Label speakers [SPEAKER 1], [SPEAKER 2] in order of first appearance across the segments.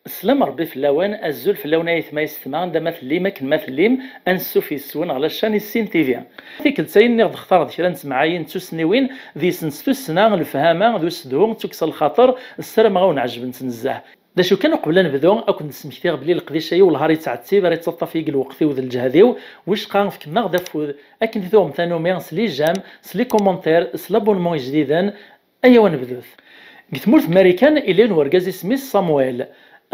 [SPEAKER 1] السلام ربي في اللوان الزول في اللون ما يستمع عندما مثليم كنمثليم انسو في السون على الشان السين تي في فيك التاين نغد اختار كرا نسمعاين توسنيوين ذي سنستو السنة الفهامة ذو سدوم توكس الخاطر السلام غاون عجب نتنزه دا شو كانوا قبل نبداو اكون نسمكتي بلي القديشاي والهاري تاعتي بري تصطفي الوقت وذ الجهديو واش قان في كنا غدا فود اكن ثوم ثانو ميان سلي جام سلي كومونتير سلابونمون جديدا ايوا نبدوث قلت مورث ماريكان الين ورقازي سميث صامويل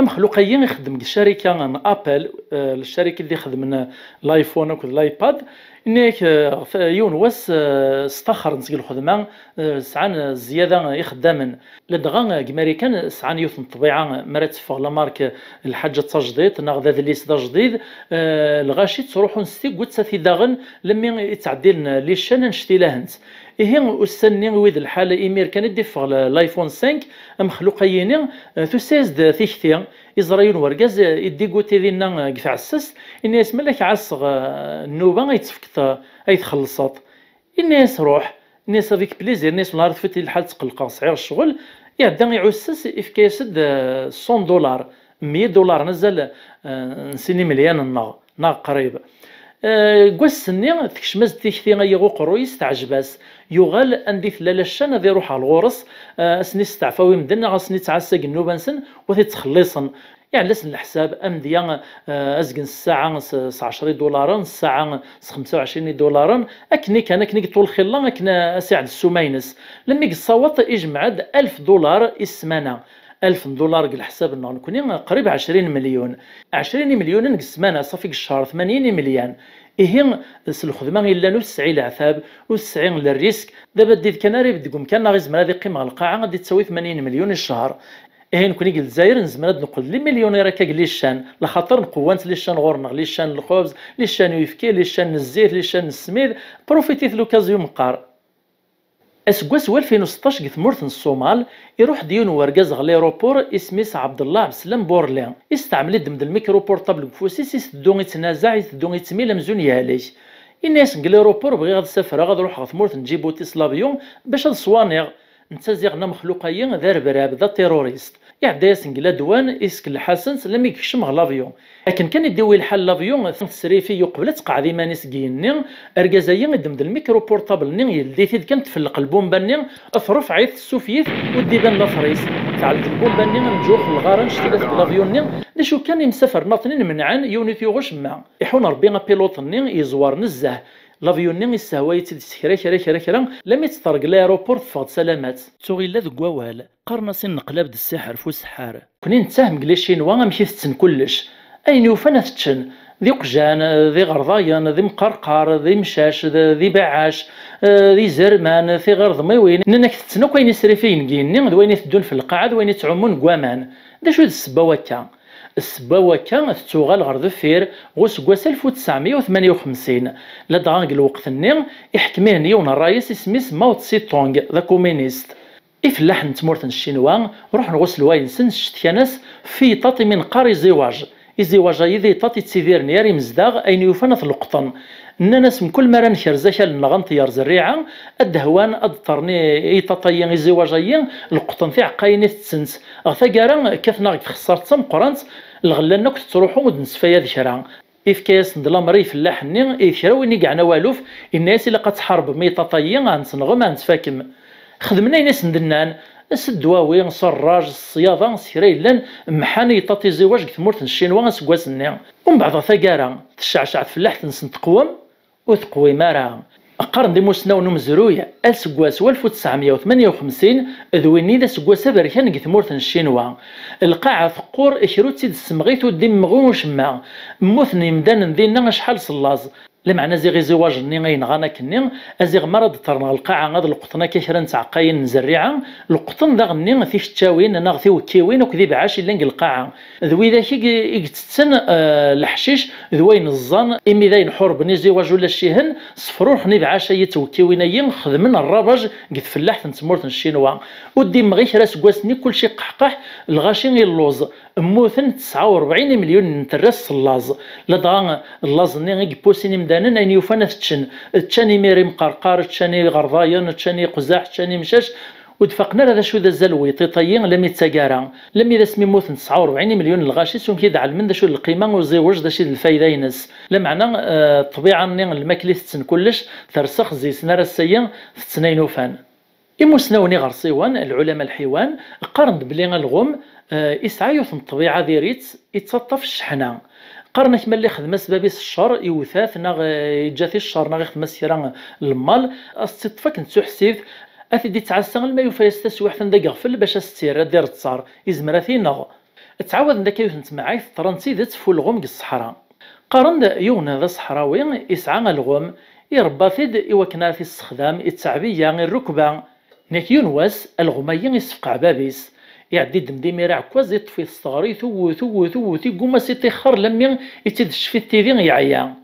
[SPEAKER 1] مخلوقيين يخدم الشركه ابل الشركه اللي خدم الايفون والايباد انك يون واس استخر نسقي الخدمه سعان زياده يخدم لدغا امريكان سعان يوث الطبيعه مرات فوق لا مارك الحاجه تجديد ناخذ هذا اللي صدا جديد الغاشي تروحوا نستي قلت ساتي داغن لما يتعدل لي شان نشتي لهنت إيه أستني ويد الحالة إمير كان يدفع الآيفون 5 مخلوقيين تساز ثيختي إزرايل ورقاز يدي قوتي ذينا قفع السس الناس ملك عصغ النوبة يتفكت يتخلصات الناس روح الناس هذيك بليزير الناس نهار تفتي الحال تقلق صعير الشغل يعدا يعسس إفكاسد $100 $100 نزل نسيني مليان ناغ قريب قوسني تكشمز تيختي غيغو قرويس تعجباس يغال اندي ثلالا الشان ذي روح على الغورس اسني ستعفاوي مدن غاسني تعساق النوبانسن وثي تخلصن يعني لسن الحساب امديا ازقن الساعه $10 الساعه $25 اكني كان طول خلا اكنا ساعه السمينس لما يصوت يجمع $1000 السمانه $1000 الحساب نكون قريب 20 مليون 20 مليون نقسمانا صافي الشهر 80 مليون إيه الخدمة إلا نسعي العذاب وسعي للريسك دابا ديت كناري بدكم كان غيزمر هذه قيمة القاعة غادي تساوي 80 مليون الشهر إيه نكون يقول الجزائر نزمر نقول لي مليونير هكا لي الشان لخاطر نقوانت لي الشان غورنا لي الشان الخبز لي الشان يفكي لي الشان الزيت لي الشان السميد بروفيتي لوكازيون مقار اسكواس 2016 قث مورث الصومال يروح ديون ورقاز غليروبور اسميس عبد الله عبد السلام بورلين يستعمل يدمد الميكرو بورطابل بفوسيس يسدو يتنازع يسدو يتميل مزون ياليش الناس نقليروبور بغي غاد السفر غاد نروح غاث مورث نجيبوتي سلافيون باش هاد الصوانيغ نتازيغنا مخلوقيين ذا ربراب ذا تيروريست يعدا يسنقلا دوان يسك الحسن لما يكشم لافيون لكن كان يدوي الحال لافيون تسريفي يقبل تقعد مانيس كيني اركازايا يدمد الميكرو بورطابل ني يلدي ثيد كانت في البومبا ني افرف عيط السوفيت ودي بان لافريس تعلق البومبا ني نجوخ الغارة نشتي لافيون ني لاشو كان يمسافر ناطنين منعان يونيتي غوش ما يحون ربي بيلوط ني يزوار نزه لافيون ني يسهوى يتسكرا كرا لم يتطرق لايروبور فقد سلامات تغيلا ذك ووال قرنصين نقلاب د السحر فو السحار كوني نتاهم كلي شينوا ماشي تسن كلش اين يوفانا تتشن ذي قجان ذي غرضايان ذي مقرقر ذي مشاش ذي باعاش ذي زرمان ذي غرض ميوين ننك تتسنو كاين يسرفين كيني دوين تدون في القاعه دوين تعومون كوامان دا شو السبا وكا السبا وكا تتوغال غير ذفير غوس كواس 1958 لا دغانك الوقت الني يحكميه نيون الرئيس سميس ماو تسي تونغ ذا كومينيست إفلاح نتمورث الشينوا روح نغسل واينسن شتكاناس في طاطي من قاري زواج الزواج يذي طاطي تسيدير نياري مزداغ أين يوفانا في القطن الناس من كل مرة نشرزا شال نغنطيار زريعة الدهوان أدطرني إي طاطيين الزواجيين القطن في عقايني تسنس أغثا كارا كثنا خسرت سم قرانت الغلان ناك تروحو ودنسفايا ذكرا إفكاس ندلامري فلاح ني إثراويني كاع نوالوف الناس اللي قتحارب مي طاطيين غنسنغم غنتفاكم خدمنا ناس ندنان الدواوي صراج الصياده سيريلان محاني طاطي زواج كثمورت الشينوا سكواسني ومن بعد ثقارا تشعشع فلاح تنسن تقوم وتقوي مارا قرن دي موسنا ونمزرويا السكواس 1958 ذويني ذا سكواس بركان كثمورت الشينوا القاعه ثقور اشروت سيد السمغيت وديم مغون وشما موثني مدان ذينا شحال صلاز لمعنى زي زواج ني غينغانا كني ازيغ مرض طرنا القاعه غاد القطنا كيشرا نتعقاين نزريعه القطن دا غني في التاوين انا غثي وكيوين وكذي بعاش لنق القاعه ذوي ذاك يتسن الحشيش ذوين الظن امي ذاين حرب ني زواج ولا الشيهن صفروا حني بعاش يتوكيوين خدمنا الرباج قد فلاح تمورت الشينوا ودي مغيش راس كواسني كلشي قحقح الغاشي اللوز موثن 49 مليون نترس اللاز لدغا اللاز ني يبوسيني مدانن ان يوفانا تشاني ميري مقرقار تشاني غرضايون تشاني قزاح تشاني مشاش ودفقنا هذا شو ذا زلوي طيطيين لم يتساقارا لم اذا سمي موثن 49 مليون الغاشي سون كيدعل من ذا شو القيمه وزيوج ذا شي الفايده ينس لا معنى طبيعه ني الماكلي تسن كلش ترسخ زي سنار السيا تسنين وفان إموسناوني غرسيوان العلماء الحيوان قارن بلي الغوم إسعى يوثن الطبيعة ديريت يتسطف الشحنة قارنك ملي خدمة سبابيس الشر يوثاث ناغ يجاثي الشر ناغ يخدم سيران المال استطفك نتسحسيف أثدي تعسى ما يوفايستاس وحثن دا قغفل باش استير دير تصار إزمراثي ناغ تعاود داك يوثن تمعاي فرنسي ذات فولغوم الصحراء قارن يون هذا صحراوي إسعى الغوم يربى ثيد إوكنا في استخدام التعبية الركبة نكيون واس الغميين يسفقع بابيس يعدي دمديمي راه كواز يطفي الصغاري ثو تيقوم سيتيخر لمين يتدش في التيفين يعيا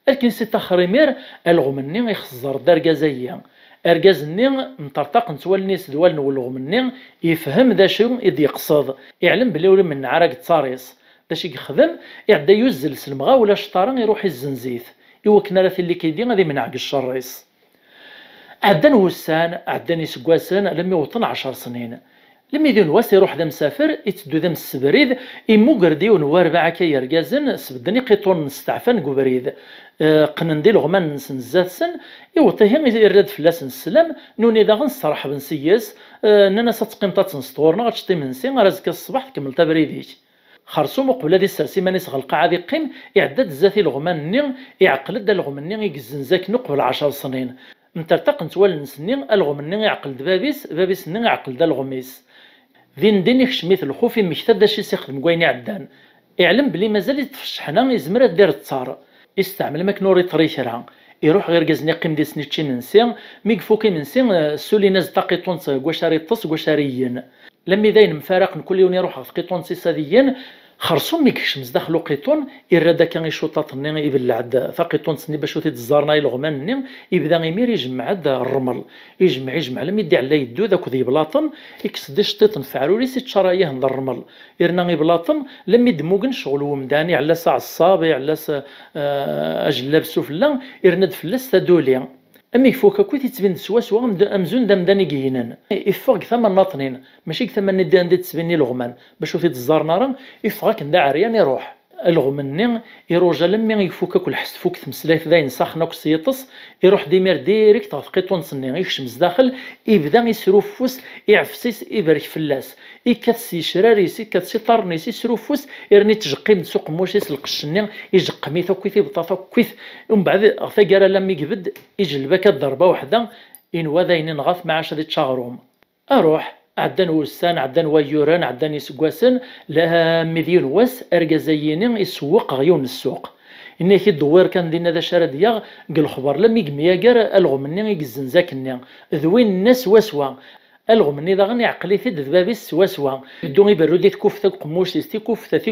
[SPEAKER 1] لكن سيتاخر مير الغمني يخزر داركازيا اركازني نطرطق نتوالنيس دوال والغمني يفهم ذا شو يدي يقصد يعلم بلي ولا من عراق تصاريس داش يخدم يعدا يوزل سلمغا ولا شطارا يروح الزنزيت يوكنا راه اللي كيدي غادي منعق الشريس عدان وسان عدان يسكواسن لم يوطن 10 سنين لم يدين واس يروح ذا مسافر يتدو ذا السبريد يمو قردي ونوار باع كي ركازن سبدني قيطون نستعفن قبريد قنندي لغمان نسنزات سن يوطيهم يرد فلاس السلام نوني دا غنصرح بنسياس نانا ستقيمطا تنسطورنا غتشطي منسي غرازك الصباح كمل تبريديك خرصوم قبل هذه السرسي مانيس غلقا عادي قيم يعدد زاتي الغمان ني يعقل دا الغمان ني يقزنزاك نقبل 10 سنين نترتق نتوال نسني الغم ني يعقل بابيس ني يعقل دا الغميس ذين دين يخشميت الخوف مكتب داشي سيخدم كوين عدان يعلم بلي مازال يتفشحنا يزمر دير التصار يستعمل ماكنوري طريشرا يروح غير كازني قيم دي سنيتشي منسي ميكفوكي منسي سولي ناس دقيقون كواشاري طس كواشاريين لما داين مفارق كل يوم يروح في قيطون سيساديين خرصوم ميكشمز داخلو قيطون يرادا كان يشوطات ني يبلع ثقيطون سني باش وثي الزارنا الغمان ني يبدا غيمير يجمع الرمل يجمع لما يدي على يدو ذاك ذي بلاطن يكسد شطيط نفعلو سي تشرايه من الرمل يرنا غي بلاطن لما يدموكن شغل ومداني على ساعه الصابي على اجلاب سفلا يرند فلاس تدولي أمي فوق كوي تتبين سوا أمزون دمداني كينان يفوق ثمن ناطنين ماشي ثمن ندان دي تسبيني لغمان باش وفي تزار نارا يفوق كندا عريان يروح الغمني يروجا لما يفوك كل حس فوق تمسلايت داين ساخنا كسيطس يروح ديمير ديريكت غتقيطون سنين يكشمز داخل يبدا يسروف فوس يعفسيس يبارك فلاس يكاتسي شراريسي كاتسي طرنيسي يسروفوس يرني تجقيم سوق موشيس القشني يجقمي ثوكيثي بطاطا كويث ومن بعد ثقارا لما يقبد يجلبك ضربه وحده ان وذاين نغاث مع شدي تشاغروم اروح عدن وسان عدن ويوران عدن يسقواسن لها مليون واس ارجازيين يسوق غيون السوق إني كي الدوير كان دينا ذا شارد ياغ قال خبر لما يقمياقر الغمني يقزن زاكني ذوين الناس واسوا الغمني ذا غني عقلي ثد ذبابيس واسوا يدو يبرو دي تكوفتا قموش تي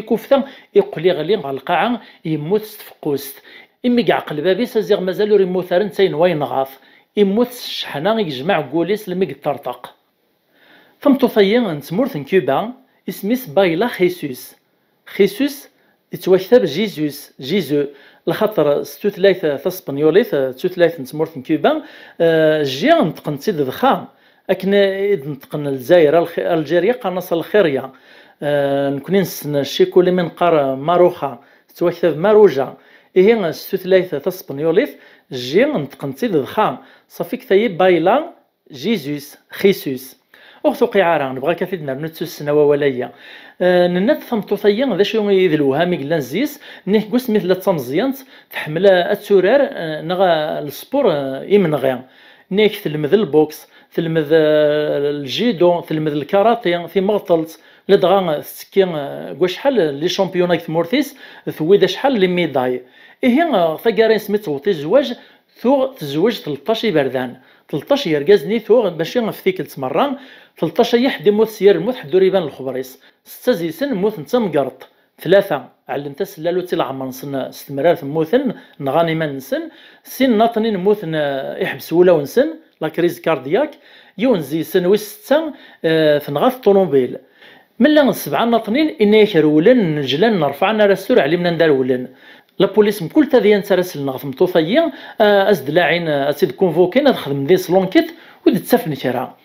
[SPEAKER 1] كوفتا يقلي غلي على القاعة يموت استفقوست إمي عقل بابيس زيغ مازالو ريموثارن تاين وين غاف يموت الشحنة يجمع قوليس لما يطرطق ثم تطيّن نتمورث كوبا اسميس بايلا خيسوس يتوكتب جيزو لخاطر ستوثلايث ثاسبانيوليث توثلايث نتمورث كوبا جي نتقن تيد دخا اكن نتقن الجزائر الجيريا قناص الخيريه نكون نسن شيكولي من قار ماروخا توكتب ماروجا هي ستوثلايث ثاسبانيوليث جي نتقن تيد دخا صافي كثاي بايلا خيسوس أختو قيعارة نبغى كثير نبنتو السنة وولايا ننات ثمطوثيا ذا شو يذلوها ميقلان زيس نيه قوس مثل تمزيانت تحمل التورار نغا السبور يمنغيا نيك تلمذ البوكس تلمذ الجيدو تلمذ الكاراتي في مغطلت لدغا تسكي كوا شحال لي شامبيونات ثمورثيس ثويدا شحال لي ميداي هي ثقارين سميتو تزواج ثو تزوج 13 بردان 13 يرقازني ثو ماشي في ثيك مرة 13 يحد يموت سير الموت حدو ريبان الخبريس 6 زيسن موت نتا مقرط 3 علمت سلالو تي العمر نسن استمرار موثن نغاني ما نسن سين ناطني نموت يحبس ولا ونسن لا كريز كاردياك يون زيسن ويس 6 تنغاث طوموبيل ملا سبعة ناطنين إن يكرولن نجلن نرفعنا رسول علمنا ندارولن لا بوليس مكل تاذيان تراسل نغف مطوفيا أزد لاعين أسيد كونفوكين أدخل دي سلونكيت ودي تسافني كرا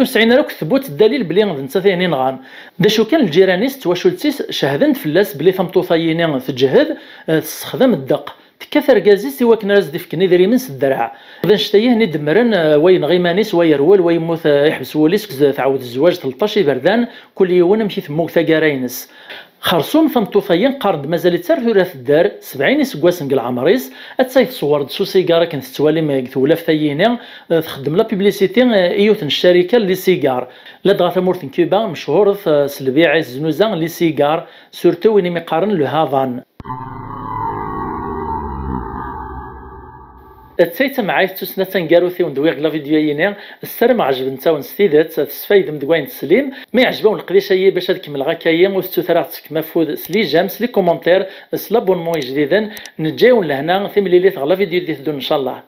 [SPEAKER 1] وسعينا لك ثبوت الدليل بلي نتا ثاني نغان دا شو كان الجيرانيست واشولتيس شاهدن فلاس بلي ثمطوفيين تجهد تستخدم الدق تكثر كازي سوا كنا رازدي فكني ديري من الدرع اذا شتيه ندمرن وين غيمانيس ويرول ويموت يحبس وليس تعاود الزواج 13 بردان كل يوم مشي ثموك ثقارينس خرصوم ثمطوفيين قارد مازال تسرث في الدار 70 سكواس نقل عمريس اتسايف صور سو سيجاره كانت توالي ما تولا في ثيينه تخدم لا بيبليسيتي ايوت الشركه لي سيجار لا دغا ثمورث كوبا مشهور في سلبيع زنوزان لي سيجار سورتو وين ميقارن لو هافان تسيت معايا تسنة تنقاروثي وندوي غلا فيديوهين السلام عجبن تاون ستيدات تسفايد مدوين تسليم ما يعجبون القريشه باش نكمل غاكايا وستثرات كما فود سلي جام سلي كومونتير سلابونمون جديدا نجيون لهنا ثمليليت غلا فيديو دي ان شاء الله.